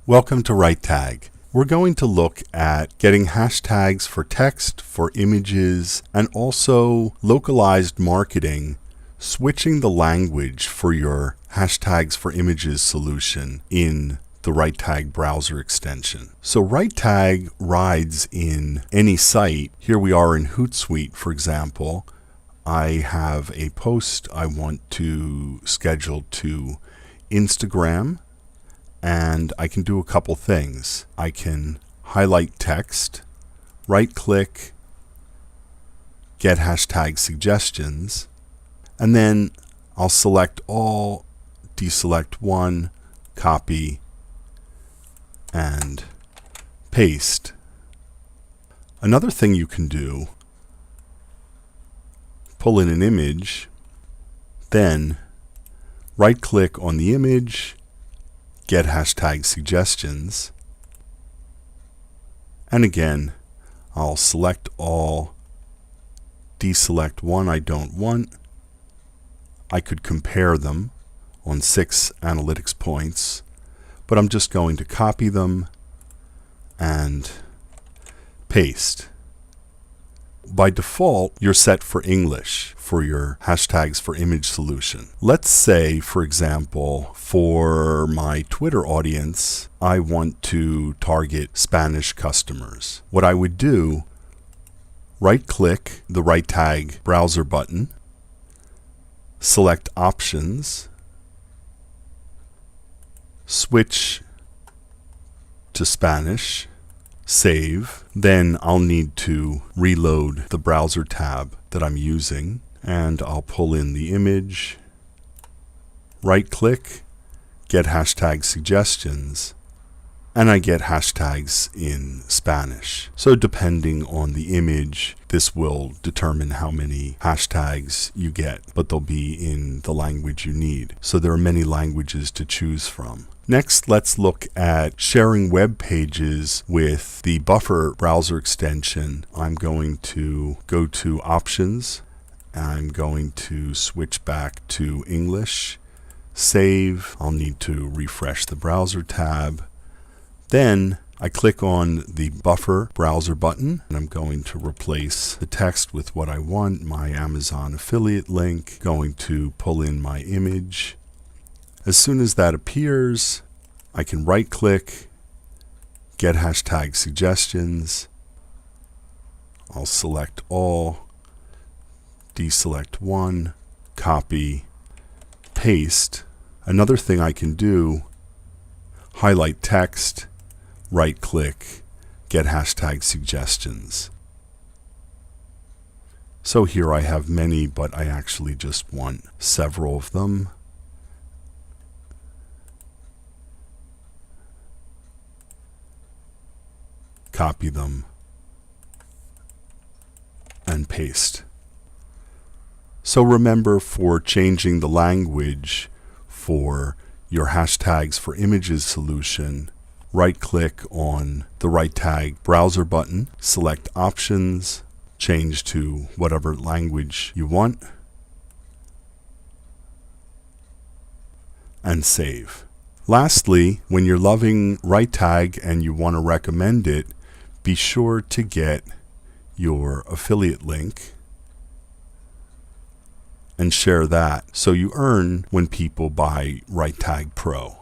Welcome to RiteTag. We're going to look at getting hashtags for text, for images, and also localized marketing, switching the language for your hashtags for images solution in the RiteTag browser extension. So RiteTag rides in any site. Here we are in Hootsuite, for example. I have a post I want to schedule to Instagram, and I can do a couple things. I can highlight text, right-click, get hashtag suggestions, and then I'll select all, deselect one, copy, and paste. Another thing you can do, pull in an image, then right-click on the image, get hashtag suggestions, and again I'll select all, deselect one I don't want. I could compare them on 6 analytics points, but I'm just going to copy them and paste. By default, you're set for English for your hashtags for image solution. Let's say, for example, for my Twitter audience, I want to target Spanish customers. What I would do, right-click the RiteTag browser button, select Options, switch to Spanish, save. Then I'll need to reload the browser tab that I'm using, and I'll pull in the image, right-click, get hashtag suggestions, and I get hashtags in Spanish. So depending on the image, this will determine how many hashtags you get, but they'll be in the language you need. So there are many languages to choose from. Next, let's look at sharing web pages with the Buffer browser extension. I'm going to go to Options. I'm going to switch back to English. Save. I'll need to refresh the browser tab. Then I click on the Buffer browser button, and I'm going to replace the text with what I want, my Amazon affiliate link. Going to pull in my image. As soon as that appears, I can right-click, get hashtag suggestions. I'll select all, deselect one, copy, paste. Another thing I can do, highlight text, right-click, get hashtag suggestions. So here I have many, but I actually just want several of them. Copy them and paste. So remember, for changing the language for your hashtags for images solution, right-click on the RiteTag browser button, select Options, change to whatever language you want, and save. Lastly, when you're loving RiteTag and you want to recommend it, be sure to get your affiliate link and share that so you earn when people buy RiteTag Pro.